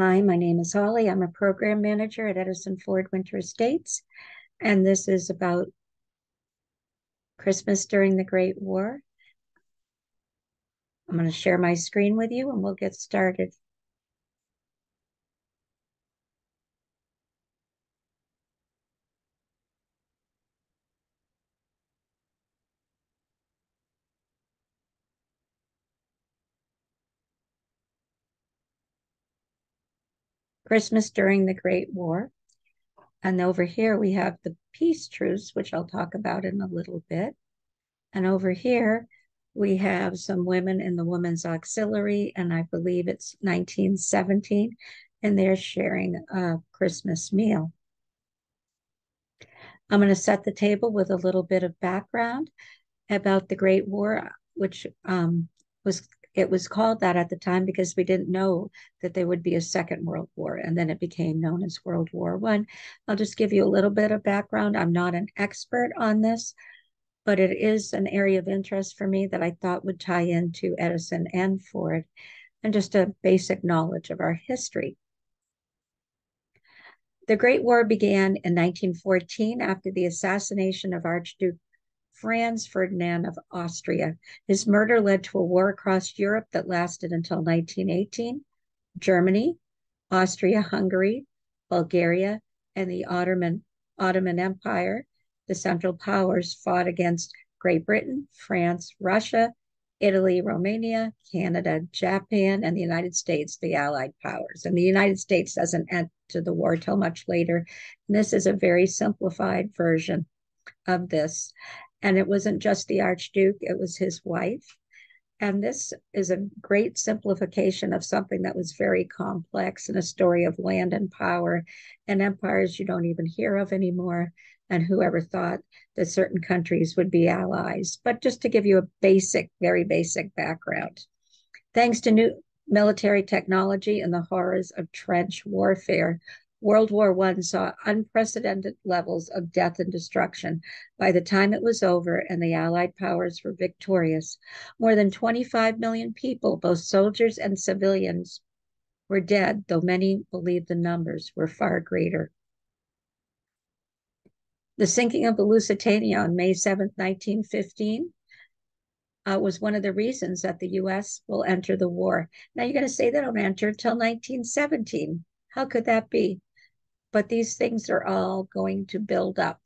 Hi, my name is Holly. I'm a program manager at Edison Ford Winter Estates, and this is about Christmas during the Great War. I'm going to share my screen with you and we'll get started. Christmas during the Great War. And over here we have the Peace Truce, which I'll talk about in a little bit. And over here we have some women in the Women's Auxiliary, and I believe it's 1917, and they're sharing a Christmas meal. I'm going to set the table with a little bit of background about the Great War, which was called that at the time because we didn't know that there would be a Second World War, and then it became known as World War I. I'll just give you a little bit of background. I'm not an expert on this, but it is an area of interest for me that I thought would tie into Edison and Ford, and just a basic knowledge of our history. The Great War began in 1914 after the assassination of Archduke Franz Ferdinand of Austria. His murder led to a war across Europe that lasted until 1918. Germany, Austria-Hungary, Bulgaria, and the Ottoman Empire, the Central Powers, fought against Great Britain, France, Russia, Italy, Romania, Canada, Japan, and the United States, the Allied powers. And the United States doesn't enter the war till much later. And this is a very simplified version of this. And it wasn't just the Archduke, it was his wife. And this is a great simplification of something that was very complex, and a story of land and power and empires you don't even hear of anymore. And whoever thought that certain countries would be allies. But just to give you a basic, very basic background. Thanks to new military technology and the horrors of trench warfare, World War I saw unprecedented levels of death and destruction. By the time it was over and the Allied powers were victorious, more than 25 million people, both soldiers and civilians, were dead, though many believe the numbers were far greater. The sinking of the Lusitania on May 7, 1915, was one of the reasons that the U.S. will enter the war. Now you're going to say they don't enter until 1917. How could that be? But these things are all going to build up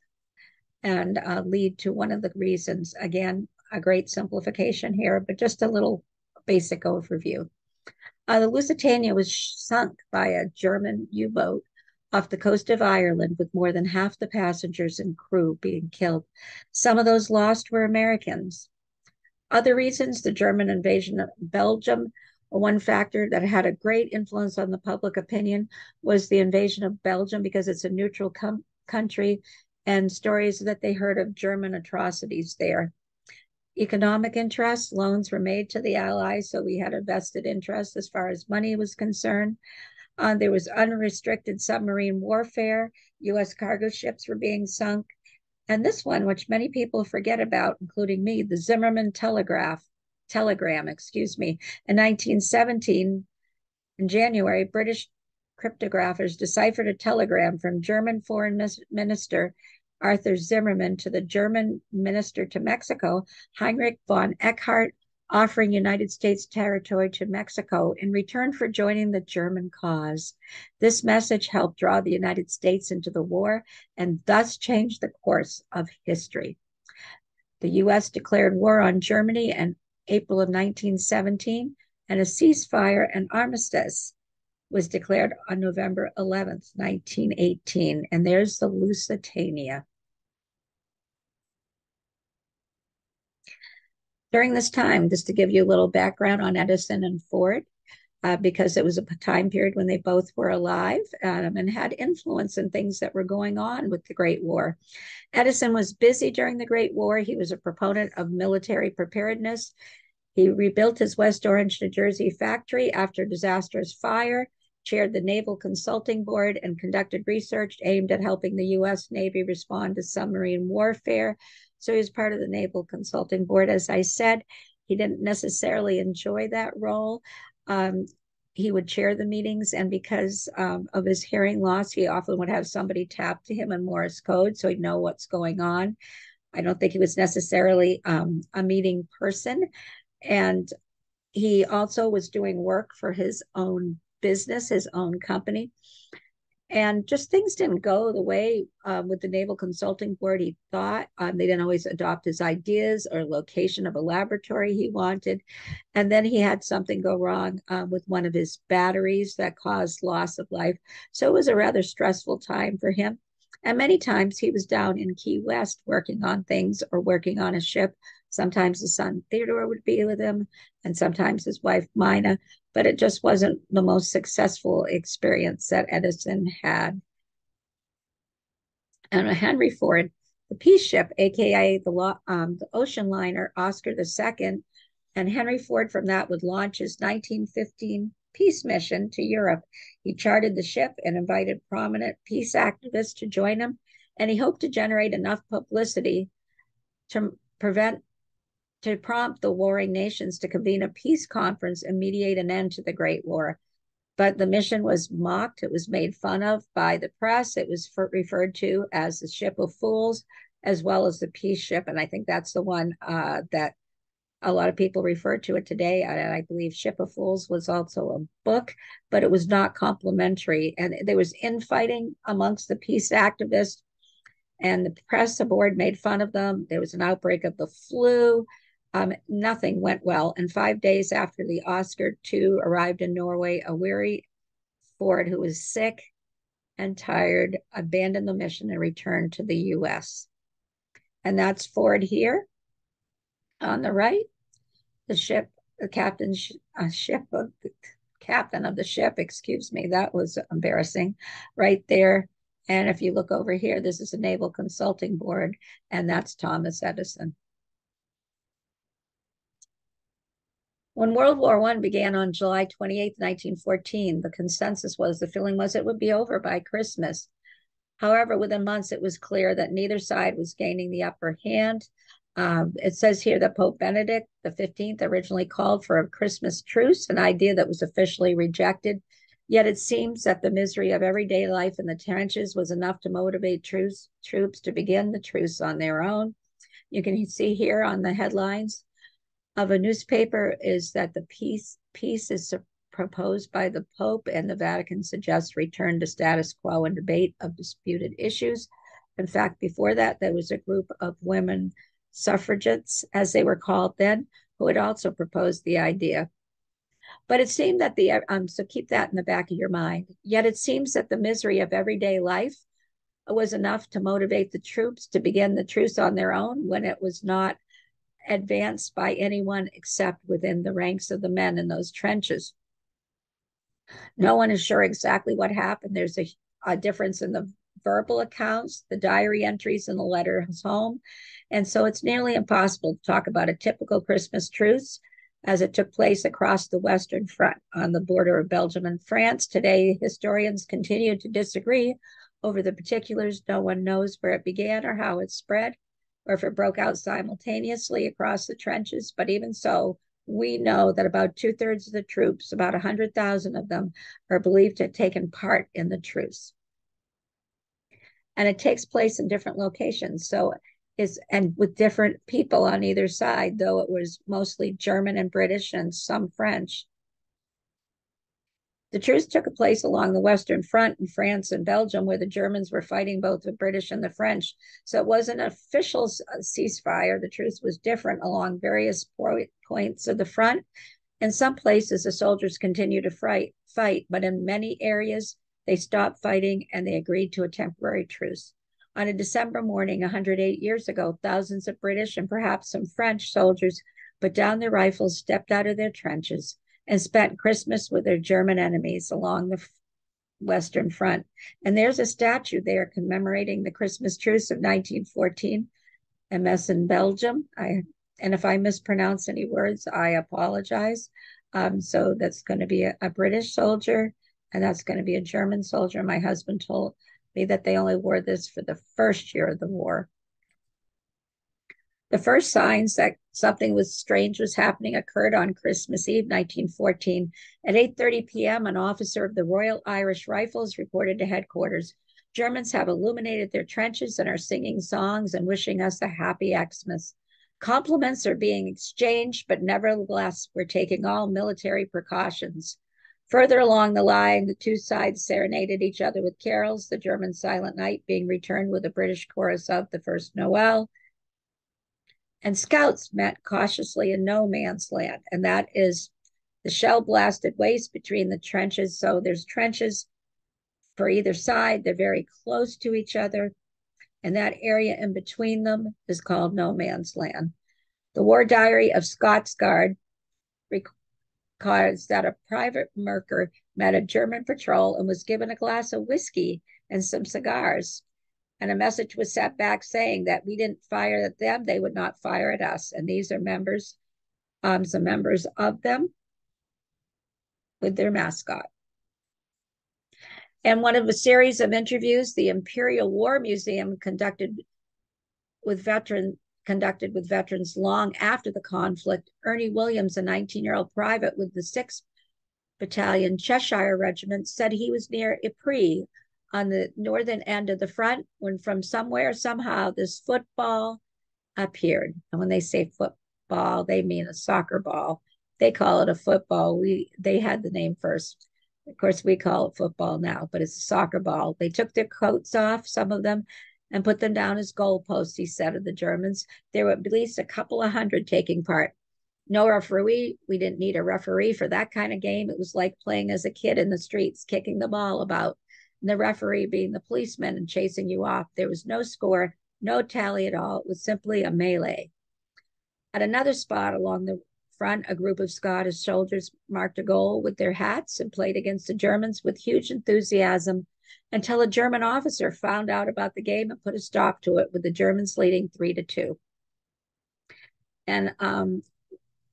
and lead to one of the reasons. Again, a great simplification here, but just a little basic overview. The Lusitania was sunk by a German U-boat off the coast of Ireland, with more than half the passengers and crew being killed. Some of those lost were Americans. Other reasons: the German invasion of Belgium. One factor that had a great influence on the public opinion was the invasion of Belgium, because it's a neutral country, and stories that they heard of German atrocities there. Economic interests: loans were made to the Allies, so we had a vested interest as far as money was concerned. There was unrestricted submarine warfare. U.S. cargo ships were being sunk. And this one, which many people forget about, including me, the Zimmermann telegram, in 1917, in January, British cryptographers deciphered a telegram from German Foreign Minister Arthur Zimmermann to the German Minister to Mexico, Heinrich von Eckhardt, offering United States territory to Mexico in return for joining the German cause. This message helped draw the United States into the war and thus changed the course of history. The U.S. declared war on Germany in April of 1917, and a ceasefire and armistice was declared on November 11th, 1918. And there's the Lusitania. During this time, just to give you a little background on Edison and Ford, because it was a time period when they both were alive and had influence in things that were going on with the Great War. Edison was busy during the Great War. He was a proponent of military preparedness. He rebuilt his West Orange, New Jersey factory after disastrous fire, chaired the Naval Consulting Board, and conducted research aimed at helping the U.S. Navy respond to submarine warfare. So he was part of the Naval Consulting Board. As I said, he didn't necessarily enjoy that role. he would chair the meetings, and because of his hearing loss, he often would have somebody tap to him in Morse code so he'd know what's going on. I don't think he was necessarily a meeting person. And he also was doing work for his own business, his own company. And just things didn't go the way with the Naval Consulting Board he thought. They didn't always adopt his ideas or location of a laboratory he wanted. And then he had something go wrong with one of his batteries that caused loss of life. So it was a rather stressful time for him. And many times he was down in Key West working on things or working on a ship. Sometimes his son Theodore would be with him, and sometimes his wife Mina, but it just wasn't the most successful experience that Edison had. And Henry Ford, the peace ship, aka the ocean liner Oscar II, and Henry Ford from that would launch his 1915 peace mission to Europe. He chartered the ship and invited prominent peace activists to join him, and he hoped to generate enough publicity to prompt the warring nations to convene a peace conference and mediate an end to the Great War. But the mission was mocked. It was made fun of by the press. It was referred to as the Ship of Fools, as well as the peace ship. And I think that's the one that a lot of people refer to it today. I believe Ship of Fools was also a book, but it was not complimentary. And there was infighting amongst the peace activists, and the press aboard made fun of them. There was an outbreak of the flu. Nothing went well. And 5 days after the Oscar II arrived in Norway, a weary Ford, who was sick and tired, abandoned the mission and returned to the U.S. And that's Ford here on the right. The ship, the captain of the ship, excuse me, that was embarrassing, right there. And if you look over here, this is a Naval Consulting Board, and that's Thomas Edison. When World War I began on July 28, 1914, the consensus was, the feeling was, it would be over by Christmas. However, within months, it was clear that neither side was gaining the upper hand. It says here that Pope Benedict XV originally called for a Christmas truce, an idea that was officially rejected. Yet it seems that the misery of everyday life in the trenches was enough to motivate troops to begin the truce on their own. You can see here on the headlines of a newspaper is that the peace is proposed by the Pope, and the Vatican suggests return to status quo and debate of disputed issues. In fact, before that, there was a group of women suffragettes, as they were called then, who had also proposed the idea. But it seemed that so keep that in the back of your mind. Yet it seems that the misery of everyday life was enough to motivate the troops to begin the truce on their own, when it was not advanced by anyone except within the ranks of the men in those trenches. No one is sure exactly what happened. There's a difference in the verbal accounts, the diary entries, and the letters home. And so it's nearly impossible to talk about a typical Christmas truce as it took place across the Western Front on the border of Belgium and France. Today, historians continue to disagree over the particulars. No one knows where it began or how it spread, or if it broke out simultaneously across the trenches. But even so, we know that about 2/3 of the troops, about 100,000 of them, are believed to have taken part in the truce. And it takes place in different locations. And with different people on either side, though it was mostly German and British and some French. The truce took place along the Western Front in France and Belgium, where the Germans were fighting both the British and the French. So it wasn't an official ceasefire. The truce was different along various points of the front. In some places, the soldiers continued to fight, but in many areas, they stopped fighting and they agreed to a temporary truce. On a December morning 108 years ago, thousands of British and perhaps some French soldiers put down their rifles, stepped out of their trenches, and spent Christmas with their German enemies along the Western Front. And there's a statue there commemorating the Christmas Truce of 1914 in Messe, Belgium. And if I mispronounce any words, I apologize. So that's going to be a British soldier, and that's going to be a German soldier. My husband told me that they only wore this for the first year of the war. The first signs that something was strange was happening occurred on Christmas Eve, 1914. At 8:30 p.m., an officer of the Royal Irish Rifles reported to headquarters. Germans have illuminated their trenches and are singing songs and wishing us a happy Xmas. Compliments are being exchanged, but nevertheless, we're taking all military precautions. Further along the line, the two sides serenaded each other with carols, the German Silent Night being returned with a British chorus of the First Noel, and scouts met cautiously in no man's land. And that is the shell blasted waste between the trenches. So there's trenches for either side. They're very close to each other. And that area in between them is called no man's land. The War Diary of Scots Guard records that a private Merker met a German patrol and was given a glass of whiskey and some cigars. And a message was sent back saying that we didn't fire at them, they would not fire at us. And these are members, some members of them with their mascot. And one of a series of interviews the Imperial War Museum conducted with veterans long after the conflict, Ernie Williams, a 19-year-old private with the 6th Battalion Cheshire Regiment, said he was near Ypres on the northern end of the front when from somewhere, somehow, this football appeared. And when they say football, they mean a soccer ball. They call it a football. They had the name first. Of course, we call it football now, but it's a soccer ball. They took their coats off, some of them, and put them down as goalposts, he said of the Germans. There were at least a couple of hundred taking part. No referee. We didn't need a referee for that kind of game. It was like playing as a kid in the streets, kicking the ball about, and the referee being the policeman and chasing you off. There was no score, no tally at all. It was simply a melee. At another spot along the front, a group of Scottish soldiers marked a goal with their hats and played against the Germans with huge enthusiasm until a German officer found out about the game and put a stop to it, with the Germans leading 3-2. And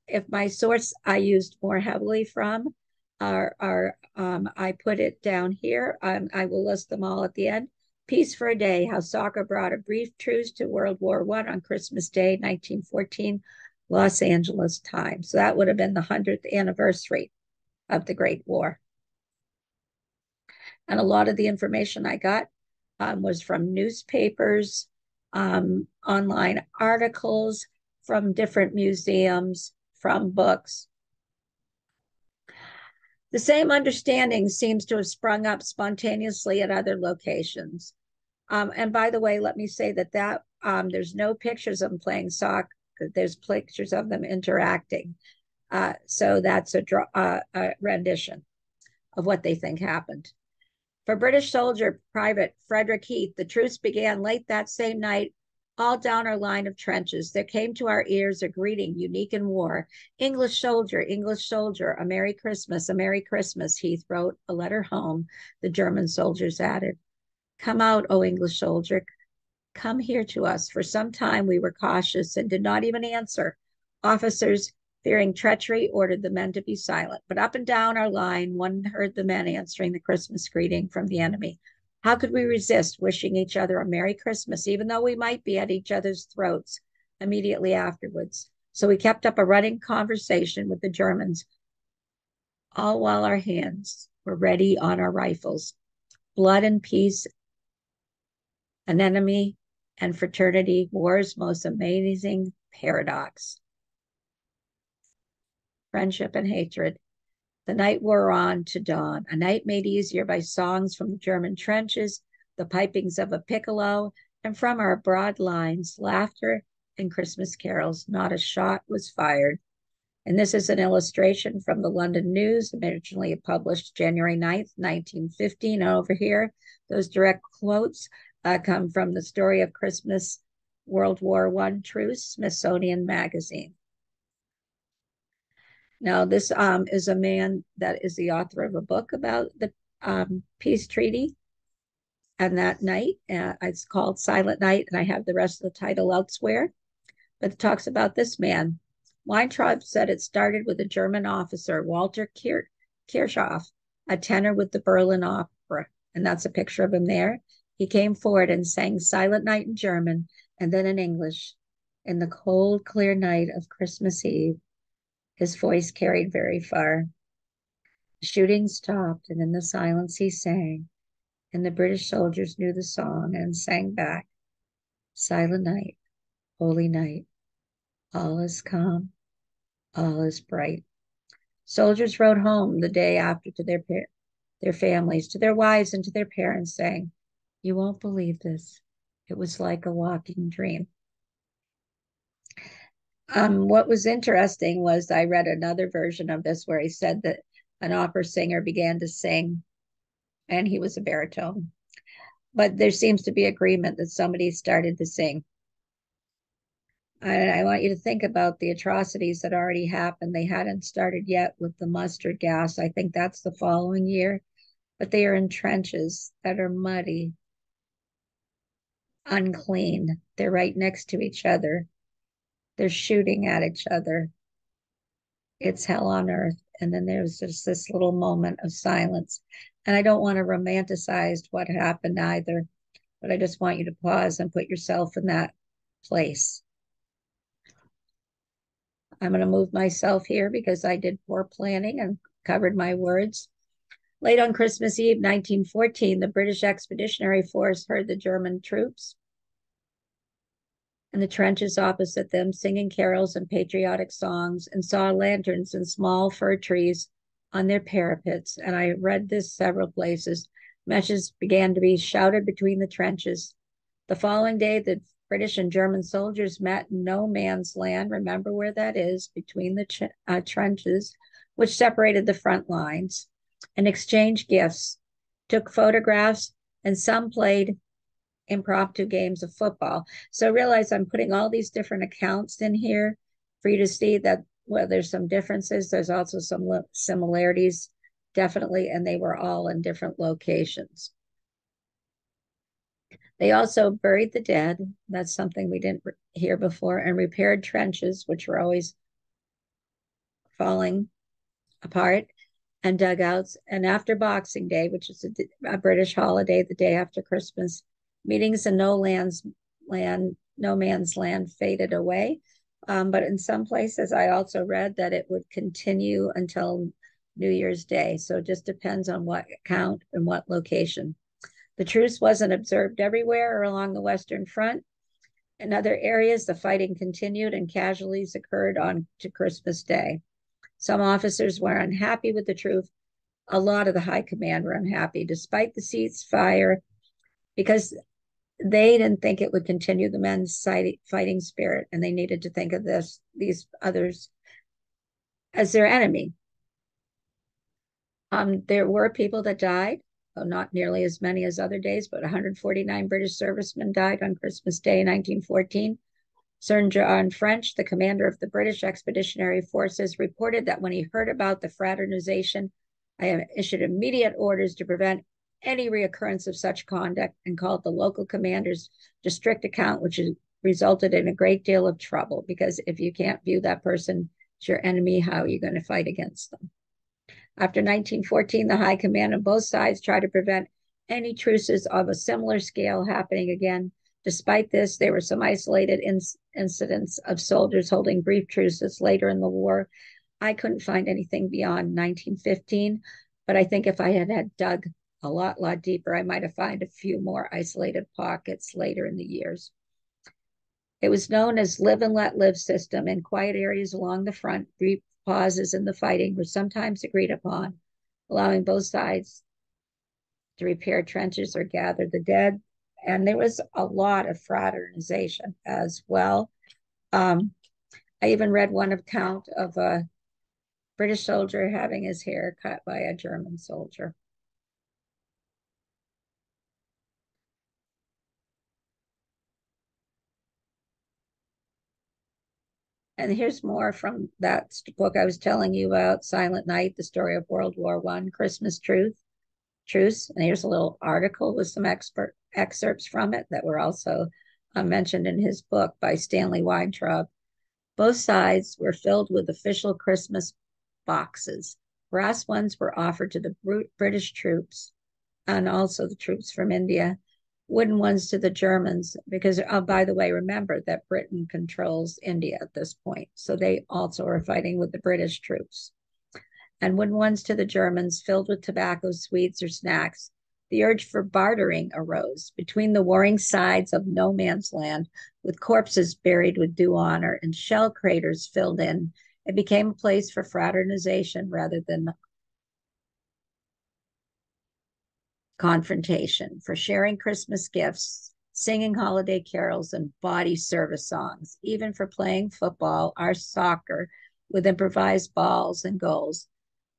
if my source I used more heavily from I put it down here. I will list them all at the end. Peace for a Day, How Soccer Brought a Brief Truce to World War I on Christmas Day, 1914, Los Angeles Times. So that would have been the 100th anniversary of the Great War. And a lot of the information I got was from newspapers, online articles, from different museums, from books. The same understanding seems to have sprung up spontaneously at other locations. And by the way, let me say that there's no pictures of them playing soccer. There's pictures of them interacting. So that's a rendition of what they think happened. For British soldier Private Frederick Heath, the truce began late that same night. All down our line of trenches, there came to our ears a greeting unique in war. English soldier, a Merry Christmas, Heath wrote a letter home. The German soldiers added, come out, O English soldier, come here to us. For some time we were cautious and did not even answer. Officers, fearing treachery, ordered the men to be silent. But up and down our line, one heard the men answering the Christmas greeting from the enemy. How could we resist wishing each other a Merry Christmas, even though we might be at each other's throats immediately afterwards? So we kept up a running conversation with the Germans, all while our hands were ready on our rifles. Blood and peace, an enemy and fraternity, war's most amazing paradox. Friendship and hatred. The night wore on to dawn, a night made easier by songs from the German trenches, the pipings of a piccolo, and from our broad lines, laughter and Christmas carols. Not a shot was fired. And this is an illustration from the London News, originally published January 9th, 1915. And over here, those direct quotes come from the Story of Christmas World War I Truce, Smithsonian Magazine. Now, this is a man that is the author of a book about the peace treaty. And that night, it's called Silent Night, and I have the rest of the title elsewhere. But it talks about this man. Weintraub said it started with a German officer, Walter Kirchhoff, a tenor with the Berlin Opera. And that's a picture of him there. He came forward and sang Silent Night in German and then in English. In the cold, clear night of Christmas Eve, his voice carried very far. The shooting stopped, and in the silence he sang, and the British soldiers knew the song and sang back, Silent night, holy night, all is calm, all is bright. Soldiers rode home the day after to their families, to their wives, and to their parents, saying, You won't believe this. It was like a walking dream. What was interesting was I read another version of this where he said that an opera singer began to sing and he was a baritone. But there seems to be agreement that somebody started to sing. I want you to think about the atrocities that already happened. They hadn't started yet with the mustard gas. I think that's the following year. But they are in trenches that are muddy, unclean. They're right next to each other. They're shooting at each other. It's hell on earth. And then there's just this little moment of silence. And I don't want to romanticize what happened either, but I just want you to pause and put yourself in that place. I'm going to move myself here because I did poor planning and covered my words. Late on Christmas Eve, 1914, the British Expeditionary Force heard the German troops in the trenches opposite them singing carols and patriotic songs, and saw lanterns and small fir trees on their parapets. And I read this several places. Messages began to be shouted between the trenches. The following day, the British and German soldiers met in no man's land. Remember where that is, between the trenches, which separated the front lines, and exchanged gifts, took photographs, and some played impromptu games of football. So realize I'm putting all these different accounts in here for you to see that well, there's some differences. There's also some similarities, definitely, and they were all in different locations. They also buried the dead. That's something we didn't hear before, and repaired trenches, which were always falling apart, and dugouts. And after Boxing Day, which is a British holiday, the day after Christmas, meetings in no man's land faded away. But in some places, I also read that it would continue until New Year's Day. So it just depends on what account and what location. The truce wasn't observed everywhere or along the Western Front. In other areas, the fighting continued and casualties occurred on to Christmas Day. Some officers were unhappy with the truce. A lot of the high command were unhappy, despite the ceasefire, because they didn't think it would continue the men's fighting spirit, and they needed to think of these others as their enemy. There were people that died, though not nearly as many as other days, but 149 British servicemen died on Christmas Day, 1914. Sir John French, the commander of the British Expeditionary Forces, reported that when he heard about the fraternization, I have issued immediate orders to prevent any reoccurrence of such conduct and called the local commanders to strict account, which resulted in a great deal of trouble, because if you can't view that person as your enemy, how are you going to fight against them? After 1914, the high command on both sides tried to prevent any truces of a similar scale happening again. Despite this, there were some isolated incidents of soldiers holding brief truces later in the war. I couldn't find anything beyond 1915, but I think if I had dug a lot deeper, I might have found a few more isolated pockets later in the years. It was known as live and let live system. In quiet areas along the front, brief pauses in the fighting were sometimes agreed upon, allowing both sides to repair trenches or gather the dead. And there was a lot of fraternization as well. I even read one account of a British soldier having his hair cut by a German soldier. And here's more from that book I was telling you about, Silent Night, the story of World War I, Christmas Truce. And here's a little article with some excerpts from it that were also mentioned in his book by Stanley Weintraub. Both sides were filled with official Christmas boxes. Brass ones were offered to the British troops and also the troops from India. wooden ones to the Germans, because, oh, by the way, remember that Britain controls India at this point. So they also are fighting with the British troops. And wooden ones to the Germans filled with tobacco, sweets, or snacks. The urge for bartering arose between the warring sides of no man's land, with corpses buried with due honor and shell craters filled in. It became a place for fraternization rather than confrontation, for sharing Christmas gifts, singing holiday carols, and body service songs, even for playing football or soccer with improvised balls and goals.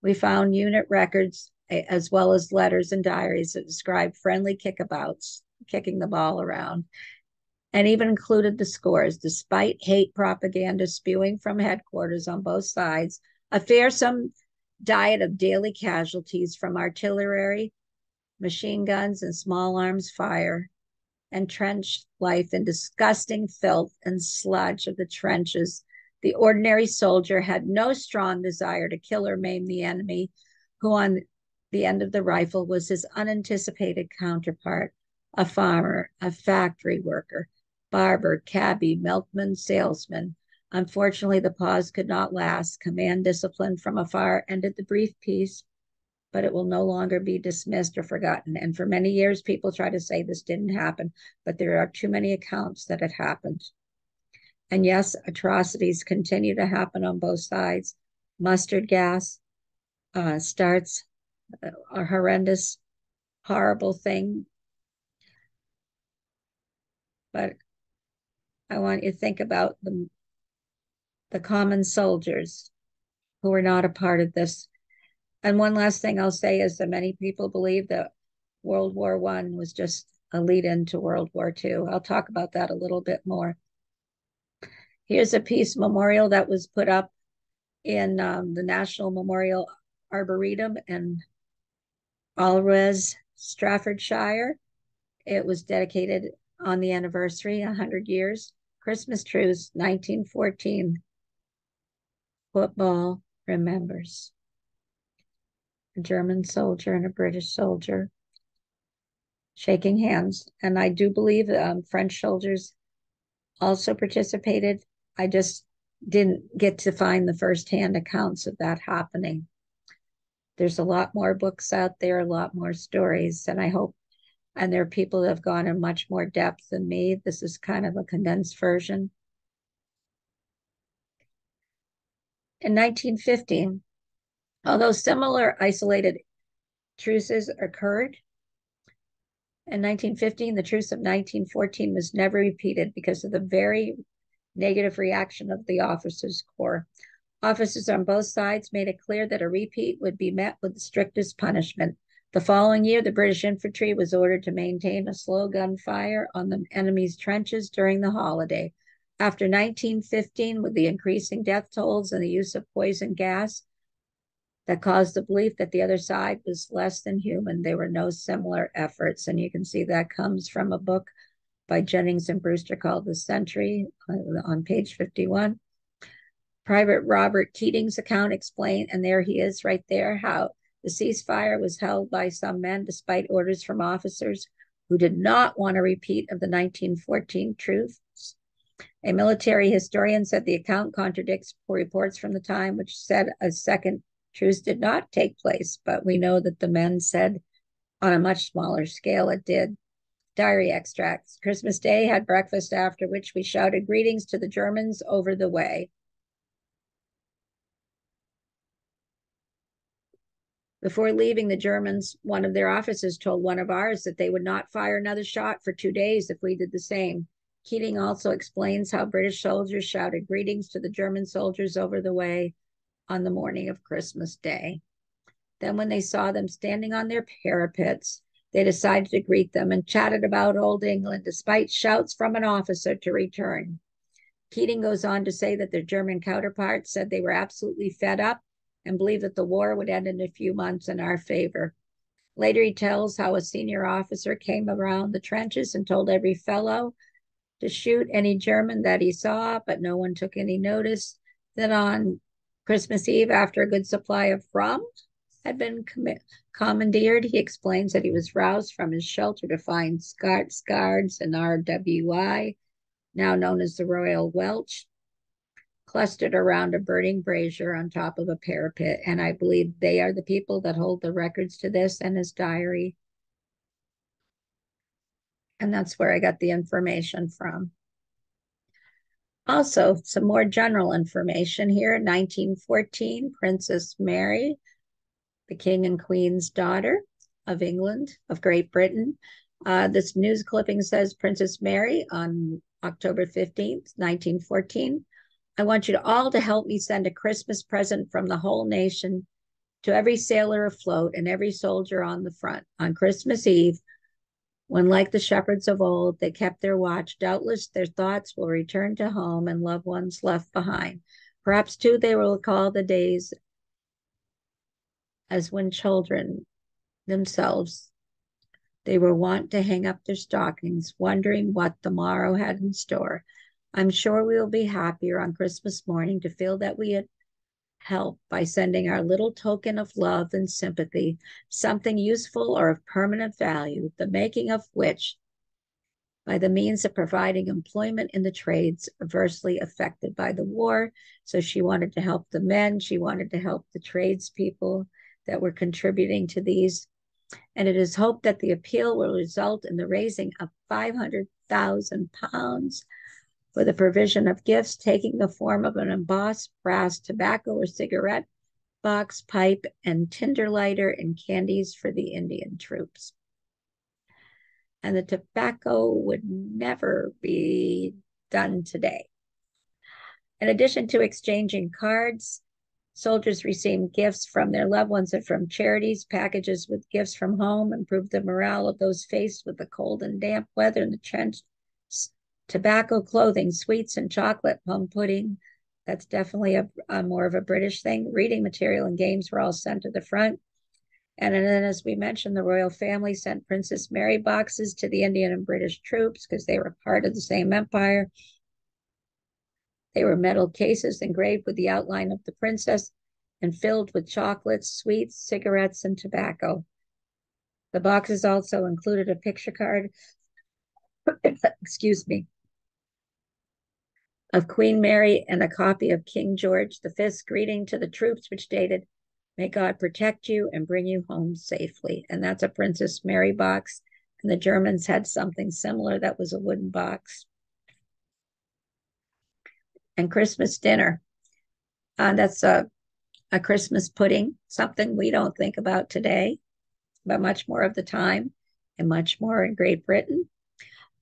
We found unit records as well as letters and diaries that describe friendly kickabouts, kicking the ball around, and even included the scores. Despite hate propaganda spewing from headquarters on both sides, a fearsome diet of daily casualties from artillery, machine guns, and small arms fire, and trench life in disgusting filth and sludge of the trenches. The ordinary soldier had no strong desire to kill or maim the enemy, who on the end of the rifle was his unanticipated counterpart, a farmer, a factory worker, barber, cabbie, milkman, salesman. Unfortunately, the pause could not last. Command discipline from afar ended the brief peace, but it will no longer be dismissed or forgotten. And for many years, people try to say this didn't happen, but there are too many accounts that it happened. And yes, atrocities continue to happen on both sides. Mustard gas starts a horrendous, horrible thing. But I want you to think about the common soldiers who were not a part of this. And one last thing I'll say is that many people believe that World War I was just a lead into World War II. I'll talk about that a little bit more. Here's a peace memorial that was put up in the National Memorial Arboretum in Alres, Staffordshire. It was dedicated on the anniversary, 100 years. Christmas Truce, 1914. Football remembers. A German soldier and a British soldier shaking hands. And I do believe French soldiers also participated. I just didn't get to find the firsthand accounts of that happening. There's a lot more books out there, a lot more stories, and I hope, and there are people that have gone in much more depth than me. This is kind of a condensed version. In 1915, although similar isolated truces occurred, in 1915, the truce of 1914 was never repeated because of the very negative reaction of the officers' corps. Officers on both sides made it clear that a repeat would be met with the strictest punishment. The following year, the British infantry was ordered to maintain a slow gunfire on the enemy's trenches during the holiday. After 1915, with the increasing death tolls and the use of poison gas that caused the belief that the other side was less than human, there were no similar efforts. And you can see that comes from a book by Jennings and Brewster called The Century on page 51. Private Robert Keating's account explained, and there he is right there, how the ceasefire was held by some men despite orders from officers who did not want a repeat of the 1914 truce. A military historian said the account contradicts reports from the time which said a second truce did not take place, but we know that the men said on a much smaller scale it did. Diary extracts. Christmas Day had breakfast, after which we shouted greetings to the Germans over the way. Before leaving, the Germans, one of their officers told one of ours that they would not fire another shot for 2 days if we did the same. Keating also explains how British soldiers shouted greetings to the German soldiers over the way on the morning of Christmas Day. Then when they saw them standing on their parapets, they decided to greet them and chatted about old England, despite shouts from an officer to return. Keating goes on to say that their German counterparts said they were absolutely fed up and believed that the war would end in a few months in our favor. Later, he tells how a senior officer came around the trenches and told every fellow to shoot any German that he saw, but no one took any notice. Then on Christmas Eve, after a good supply of rum, had been commandeered. He explains that he was roused from his shelter to find Scots Guards and RWI, now known as the Royal Welch, clustered around a burning brazier on top of a parapet. And I believe they are the people that hold the records to this and his diary. And that's where I got the information from. Also, some more general information here. 1914, Princess Mary, the King and Queen's daughter of England, of Great Britain. This news clipping says Princess Mary on October 15th, 1914. I want you all to help me send a Christmas present from the whole nation to every sailor afloat and every soldier on the front. On Christmas Eve, when, like the shepherds of old, they kept their watch, doubtless their thoughts will return to home and loved ones left behind. Perhaps, too, they will recall the days as when children themselves, they were wont to hang up their stockings, wondering what the morrow had in store. I'm sure we will be happier on Christmas morning to feel that we had helped by sending our little token of love and sympathy, something useful or of permanent value, the making of which, by the means of providing employment in the trades adversely affected by the war. So she wanted to help the men. She wanted to help the tradespeople that were contributing to these. And it is hoped that the appeal will result in the raising of £500,000 for the provision of gifts taking the form of an embossed brass tobacco or cigarette box, pipe, and tinder lighter, and candies for the Indian troops. And the tobacco would never be done today. In addition to exchanging cards, soldiers received gifts from their loved ones and from charities. Packages with gifts from home improved the morale of those faced with the cold and damp weather in the trench. Tobacco, clothing, sweets, and chocolate, plum pudding. That's definitely a more of a British thing. Reading material and games were all sent to the front. And then, as we mentioned, the royal family sent Princess Mary boxes to the Indian and British troops because they were part of the same empire. They were metal cases engraved with the outline of the princess and filled with chocolates, sweets, cigarettes, and tobacco. The boxes also included a picture card, excuse me, of Queen Mary and a copy of King George V's greeting to the troops, which dated, "May God protect you and bring you home safely." And that's a Princess Mary box. And the Germans had something similar that was a wooden box. And Christmas dinner. That's a Christmas pudding, something we don't think about today, but much more of the time and much more in Great Britain.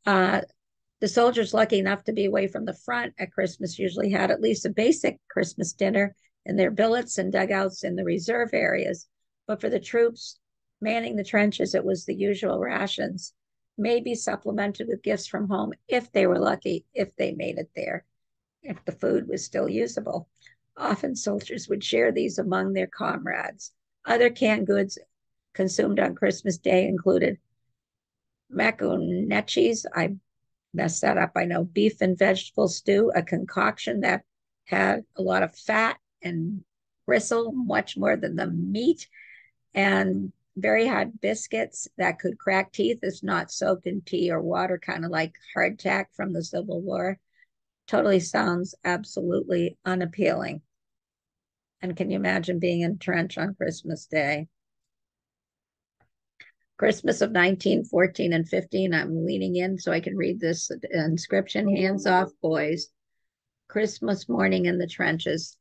The soldiers lucky enough to be away from the front at Christmas usually had at least a basic Christmas dinner in their billets and dugouts in the reserve areas. But for the troops manning the trenches, it was the usual rations, maybe supplemented with gifts from home if they were lucky, if they made it there, if the food was still usable. Often soldiers would share these among their comrades. Other canned goods consumed on Christmas Day included macaroni, I messed that up, I know, beef and vegetable stew, a concoction that had a lot of fat and gristle, much more than the meat, and very hard biscuits that could crack teeth if not soaked in tea or water, kind of like hardtack from the Civil War. Totally sounds absolutely unappealing. And can you imagine being in a trench on Christmas Day? Christmas of 1914 and 15. I'm leaning in so I can read this inscription. Hands off, boys. Christmas morning in the trenches.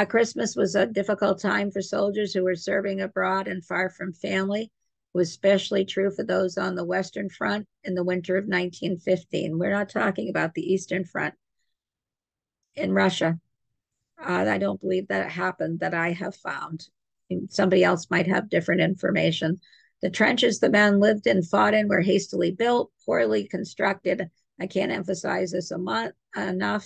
Christmas was a difficult time for soldiers who were serving abroad and far from family. It was especially true for those on the Western Front in the winter of 1915. We're not talking about the Eastern Front in Russia. I don't believe that happened that I have found. Somebody else might have different information. The trenches the men lived in, fought in, were hastily built, poorly constructed. I can't emphasize this enough.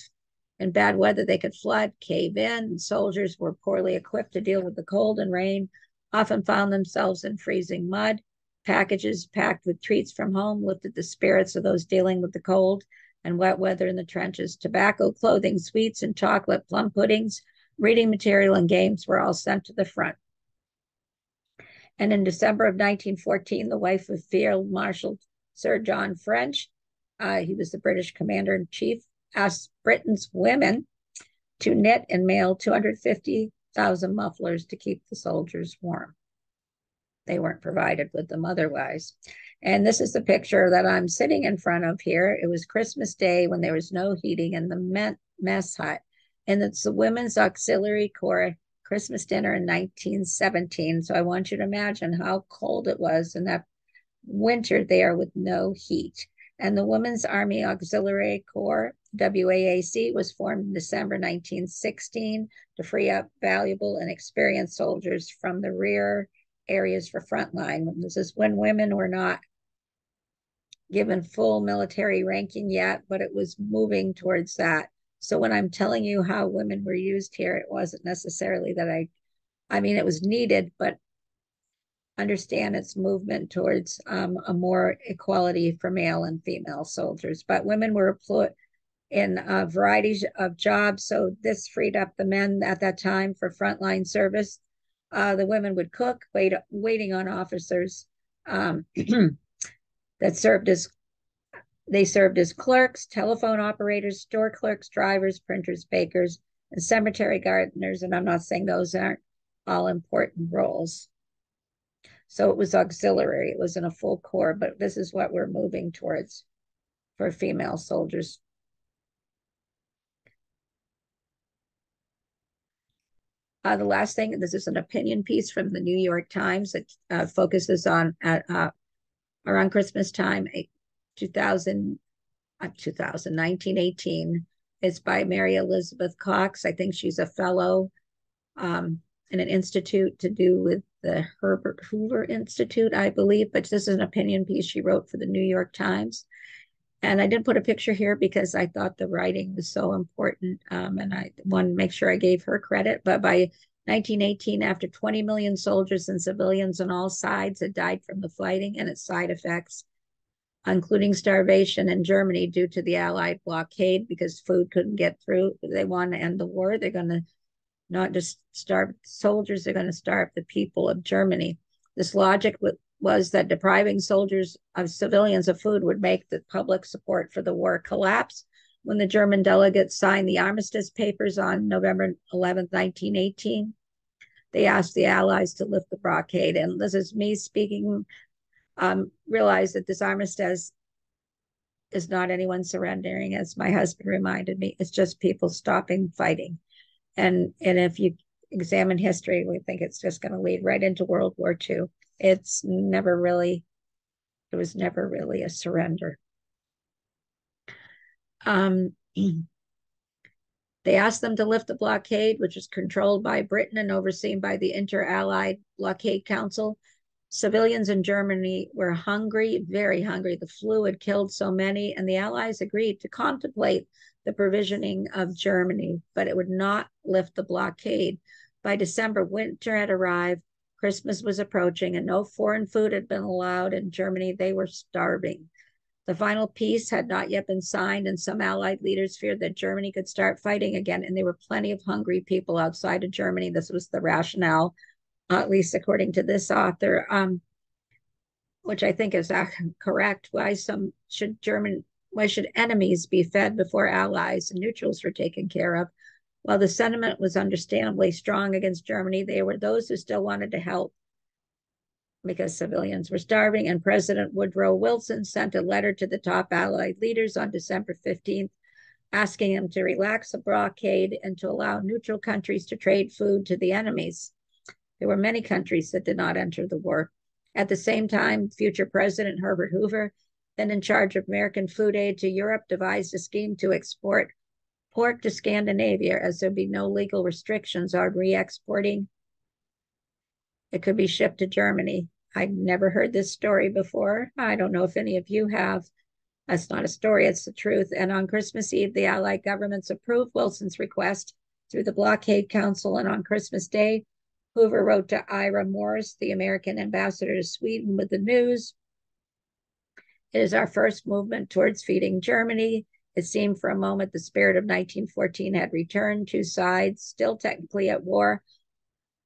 In bad weather, they could flood, cave in, and soldiers were poorly equipped to deal with the cold and rain, often found themselves in freezing mud. Packages packed with treats from home lifted the spirits of those dealing with the cold and wet weather in the trenches. Tobacco, clothing, sweets, and chocolate, plum puddings, reading material, and games were all sent to the front. And in December of 1914, the wife of Field Marshal Sir John French, he was the British commander-in-chief, asked Britain's women to knit and mail 250,000 mufflers to keep the soldiers warm. They weren't provided with them otherwise. And this is the picture that I'm sitting in front of here. It was Christmas Day when there was no heating in the mess hut. And it's the Women's Auxiliary Corps Christmas dinner in 1917. So I want you to imagine how cold it was in that winter there with no heat. And the Women's Army Auxiliary Corps, WAAC, was formed in December 1916 to free up valuable and experienced soldiers from the rear areas for frontline. This is when women were not given full military ranking yet, but it was moving towards that. So when I'm telling you how women were used here, it wasn't necessarily that I mean, it was needed, but understand its movement towards a more equality for male and female soldiers. But women were employed in a variety of jobs. So this freed up the men at that time for frontline service. The women would cook, waiting on officers that served as clerks, telephone operators, store clerks, drivers, printers, bakers, and cemetery gardeners. And I'm not saying those aren't all important roles. So it was auxiliary. It wasn't a full corps, but this is what we're moving towards for female soldiers. The last thing, this is an opinion piece from the New York Times that focuses on around Christmas time, 1918. It's by Mary Elizabeth Cox. I think she's a fellow in an institute to do with the Herbert Hoover Institute, I believe. But this is an opinion piece she wrote for the New York Times. And I did put a picture here because I thought the writing was so important. And I wanted to make sure I gave her credit. But by 1918, after 20 million soldiers and civilians on all sides had died from the fighting and its side effects, including starvation in Germany due to the Allied blockade because food couldn't get through. They want to end the war. They're going to not just starve soldiers, they're going to starve the people of Germany. This logic was that depriving soldiers of civilians of food would make the public support for the war collapse. When the German delegates signed the armistice papers on November 11, 1918, they asked the Allies to lift the blockade. And this is me speaking, realize that this armistice is not anyone surrendering, as my husband reminded me. It's just people stopping fighting. And if you examine history, we think it's just going to lead right into World War II. It was never really a surrender. They asked them to lift the blockade, which is controlled by Britain and overseen by the Inter-Allied Blockade Council. Civilians in Germany were hungry, very hungry. The flu had killed so many, and the Allies agreed to contemplate the provisioning of Germany, but it would not lift the blockade. By December, winter had arrived, Christmas was approaching, and no foreign food had been allowed in Germany. They were starving. The final peace had not yet been signed, and some Allied leaders feared that Germany could start fighting again, and there were plenty of hungry people outside of Germany. This was the rationale, at least according to this author, which I think is correct. Why should enemies be fed before allies and neutrals were taken care of? While the sentiment was understandably strong against Germany, there were those who still wanted to help because civilians were starving, and President Woodrow Wilson sent a letter to the top Allied leaders on December 15th, asking them to relax the blockade and to allow neutral countries to trade food to the enemies. There were many countries that did not enter the war. At the same time, future President Herbert Hoover, then in charge of American food aid to Europe, devised a scheme to export pork to Scandinavia, as there'd be no legal restrictions on re-exporting. It could be shipped to Germany. I'd never heard this story before. I don't know if any of you have. That's not a story, it's the truth. And on Christmas Eve, the Allied governments approved Wilson's request through the Blockade Council. And on Christmas Day, Hoover wrote to Ira Morris, the American ambassador to Sweden, with the news. It is our first movement towards feeding Germany. It seemed for a moment the spirit of 1914 had returned. Two sides, still technically at war,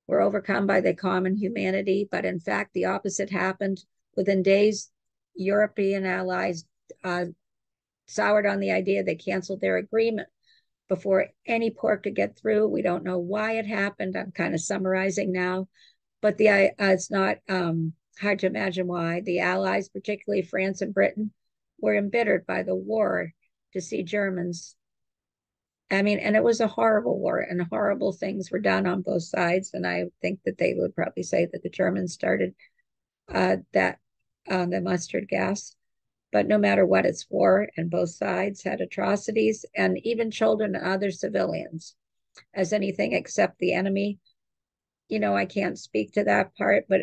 were overcome by the common humanity, but in fact, the opposite happened. Within days, European allies soured on the idea. They canceled their agreement before any port could get through. We don't know why it happened. I'm kind of summarizing now, but it's not hard to imagine why. The Allies, particularly France and Britain, were embittered by the war to see Germans. I mean, and it was a horrible war, and horrible things were done on both sides. And I think that they would probably say that the Germans started the mustard gas. But no matter what, it's war, and both sides had atrocities, and even children and other civilians as anything except the enemy. I can't speak to that part, but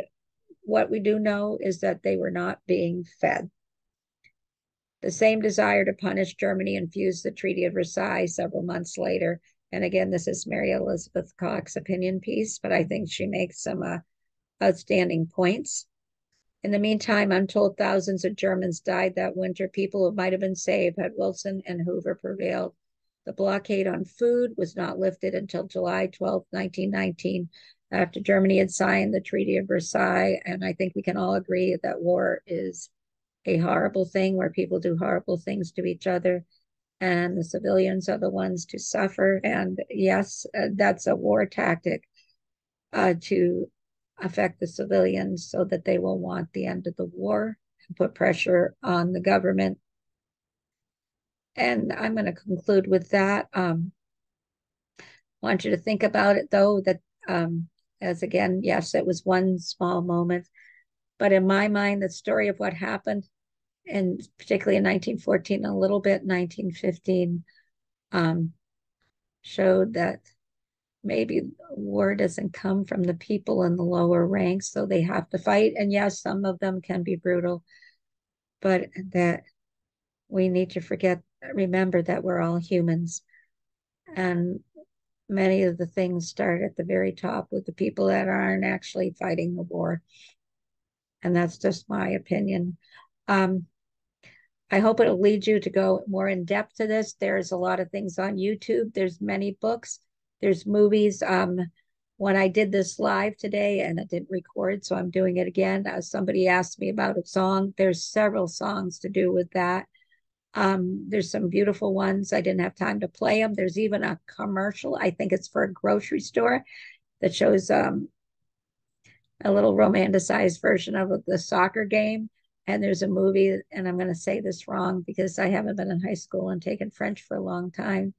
what we do know is that they were not being fed. The same desire to punish Germany infused the Treaty of Versailles several months later. And again, this is Mary Elizabeth Cox's opinion piece, but I think she makes some outstanding points. In the meantime, untold thousands of Germans died that winter. People who might have been saved had Wilson and Hoover prevailed. The blockade on food was not lifted until July 12, 1919, after Germany had signed the Treaty of Versailles. And I think we can all agree that war is a horrible thing where people do horrible things to each other, and the civilians are the ones to suffer. And yes, that's a war tactic to affect the civilians so that they will want the end of the war and put pressure on the government. And I'm going to conclude with that. I want you to think about it, though, that as again, yes, it was one small moment. But in my mind, the story of what happened, and particularly in 1914, a little bit 1915, showed that maybe war doesn't come from the people in the lower ranks, so they have to fight. And yes, some of them can be brutal, but that we need to remember that we're all humans. And many of the things start at the very top with the people that aren't actually fighting the war. And that's just my opinion. I hope it'll lead you to go more in depth to this. There's a lot of things on YouTube. There's many books. There's movies. When I did this live today, and I didn't record, so I'm doing it again. Somebody asked me about a song. There's several songs to do with that. There's some beautiful ones. I didn't have time to play them. There's even a commercial. I think it's for a grocery store that shows a little romanticized version of the soccer game. And there's a movie, and I'm going to say this wrong because I haven't been in high school and taken French for a long time.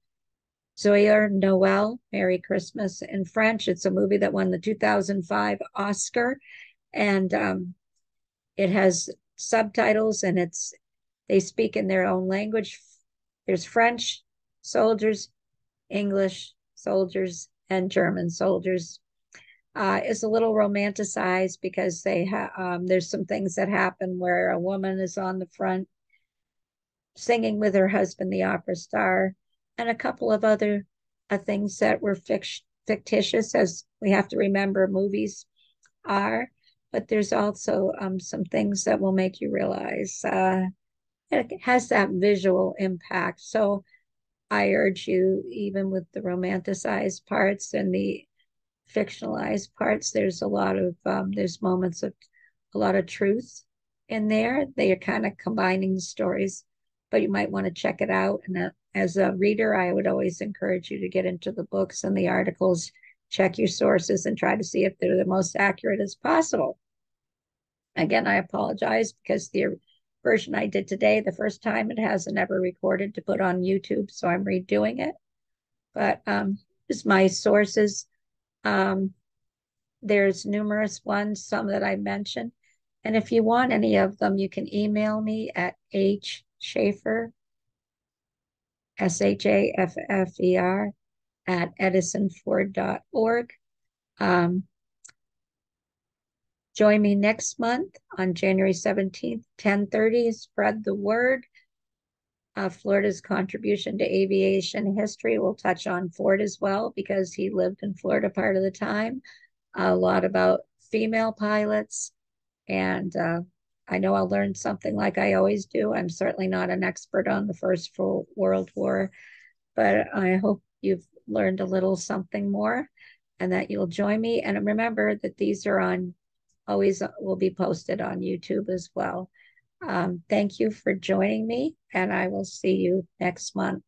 Joyeux Noël, Merry Christmas in French. It's a movie that won the 2005 Oscar, and it has subtitles, and they speak in their own language. There's French soldiers, English soldiers, and German soldiers. It's a little romanticized because there's some things that happen where a woman is on the front singing with her husband, the opera star, and a couple of other things that were fictitious, as we have to remember movies are. But there's also some things that will make you realize it has that visual impact. So I urge you, even with the romanticized parts and the fictionalized parts, there's moments of a lot of truth in there. They are kind of combining the stories, but you might want to check it out. And as a reader, I would always encourage you to get into the books and the articles, check your sources, and try to see if they're the most accurate as possible. Again, I apologize because the version I did today, the first time, it hasn't ever recorded to put on YouTube, so I'm redoing it. But here's my sources. There's numerous ones, some that I mentioned. And if you want any of them, you can email me at hshaffer, SHAFFER, at EdisonFord.org. Join me next month on January 17th, 10:30. Spread the word. Florida's contribution to aviation history. We'll touch on Ford as well because he lived in Florida part of the time. A lot about female pilots. And I know I'll learn something like I always do. I'm certainly not an expert on the First World War, but I hope you've learned a little something more. and that you'll join me. And remember that these are always will be posted on YouTube as well. Thank you for joining me, and I will see you next month.